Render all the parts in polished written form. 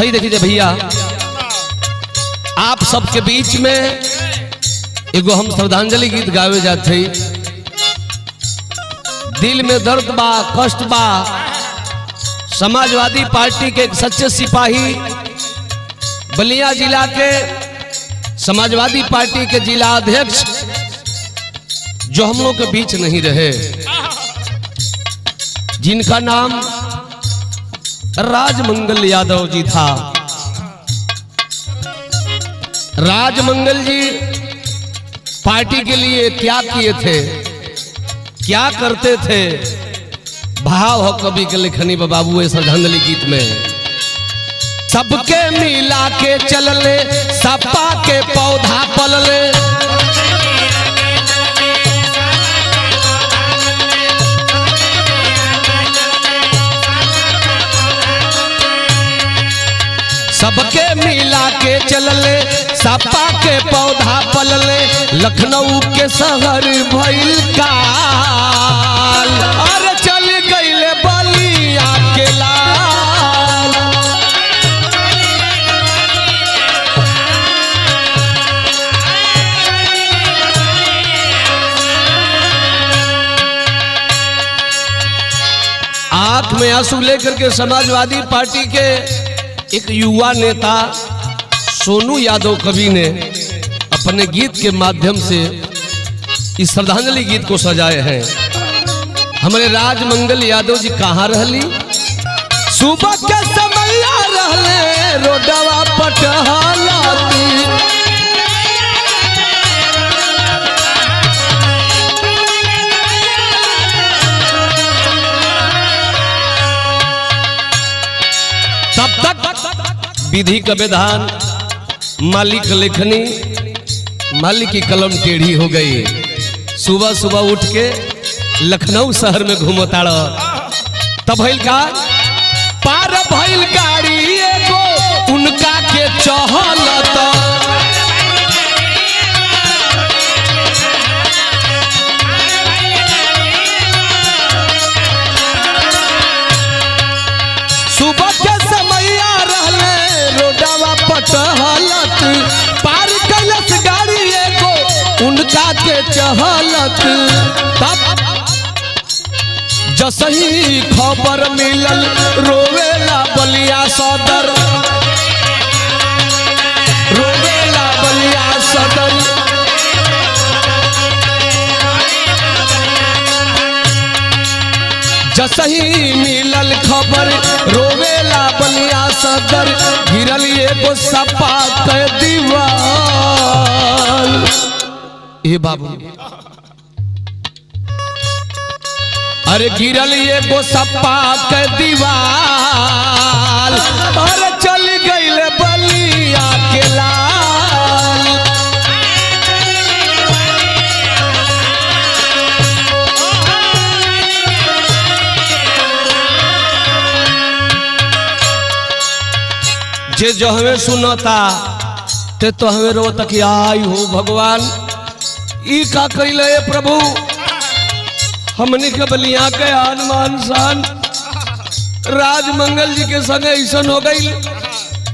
भाई देखिए भैया, आप सबके बीच में एगो हम श्रद्धांजलि गीत गावे जाते ही। दिल में दर्द बा, कष्ट बा। समाजवादी पार्टी के एक सच्चे सिपाही, बलिया जिला के समाजवादी पार्टी के जिला अध्यक्ष जो हम लोग के बीच नहीं रहे, जिनका नाम राजमंगल यादव जी था। राजमंगल जी पार्टी के लिए क्या किए थे, क्या करते थे, भाव हो कवि के लिखनी बाबू श्रद्धांजलि गीत में। सबके मिला के चलले, सपा के पौधा पलले, सबके मिला के चलले, सपा के पौधा पलले, लखनऊ के शहर भइल काल, और चल गइले बलिया के लाल। आंख में आंसू लेकर के समाजवादी पार्टी के एक युवा नेता सोनू यादव कवि ने अपने गीत के माध्यम से इस श्रद्धांजलि गीत को सजाए हैं। हमारे राजमंगल यादव जी कहाँ रहली? सुबह के समय रहले रोडवा पटहलाती, तब तक विधि का विधान, मालिक लेखनी, मालिक की कलम टेढ़ी हो गई। सुबह सुबह उठ के लखनऊ शहर में घूमता रहा। तब भइल का पार भइल गाड़ी एगो उनका के चहलत, सुबह के समैया रहले रोडवा पटहलत, पार कैलस गाड़ी एगो उनका के चहलत। तब जसही खबर मिलल रोवेला बलिया सदर, रोवेला बलिया सदर। जसही मिलल खबर रोवेला बलिया सदर, गिरल एगो सपा के दीवाल। ए बाबू, अरे गिरल एगो सपा के दीवाल, अरे चल गइले बलिया के लाल। जे जो हमें सुनता ते तो हमें रो तक आई हो भगवान, ई का कइले प्रभु, हमने के बलिया के आन मान शान राजमंगल जी के संग ऐसा हो गई।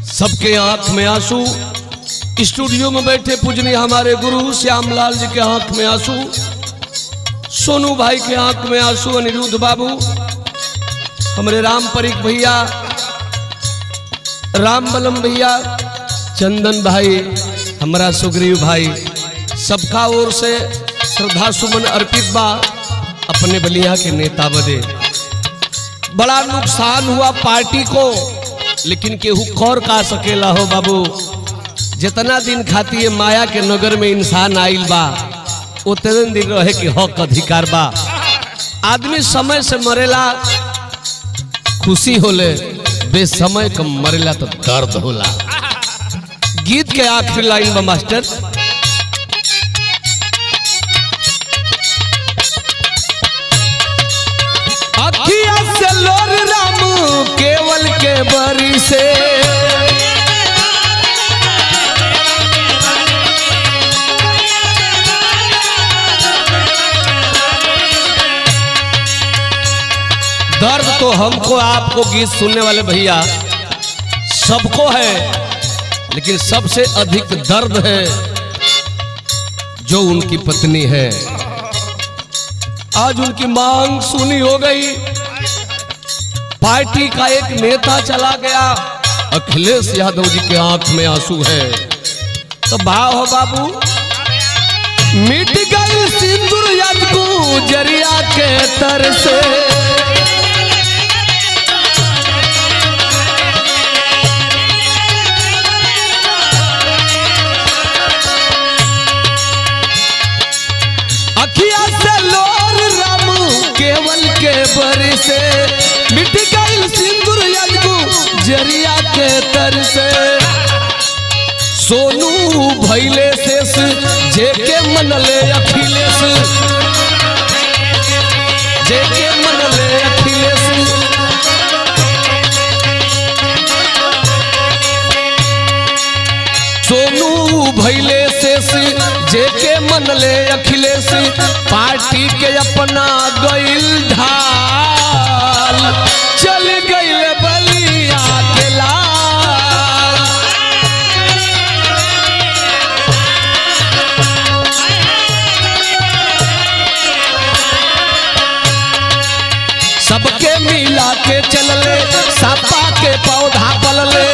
सबके आंख में आंसू, स्टूडियो में बैठे पूजनीय हमारे गुरु श्यामलाल जी के आंख में आंसू, सोनू भाई के आंख में आंसू, अनिरुद्ध बाबू, हमारे राम परीक भैया, राम बलम भैया, चंदन भाई, हमारा सुग्रीव भाई, सबका ओर से श्रद्धा सुमन अर्पित बा अपने बलिया के नेता बदे। बड़ा नुकसान हुआ पार्टी को, लेकिन केहू कौर का सकेला हो बाबू। जितना दिन खाती है माया के नगर में इंसान आइल बा, उतने दिन रहे कि हक अधिकार बा। आदमी समय से मरेला खुशी होले, बेसमय का मरेला तो दर्द होला। गीत के आखिरी लाइन बा मास्टर, अखिया से लोर राम केवल के बरी से, दर्द तो हमको आपको गीत सुनने वाले भैया सबको है, लेकिन सबसे अधिक दर्द है जो उनकी पत्नी है। आज उनकी मांग सुनी हो गई, पार्टी का एक नेता चला गया, अखिलेश यादव जी के आंख में आंसू है। तो भाव हो बाबू, मिट गई सिंदूर याद गुजरिया के तर से, अखिया से लोर राम केवल के बरसे, मिट गई सिंदूर याद गुजरिया के तर से। सोनू भैले शेष जेके मनले अखिलेश, जेके मनले अखिलेश, सोनू भैले शेष जेके मनले अखिलेश, पार्टी के अपना गइल ढाल, चल गइल बलिया के लाल। सबके मिला के चलले, सपा के पौधा पलले,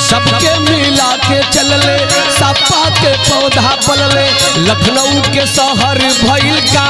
सबके मिला के चलले, सपा के पौधा पलले। लखनऊ के शहर भइल का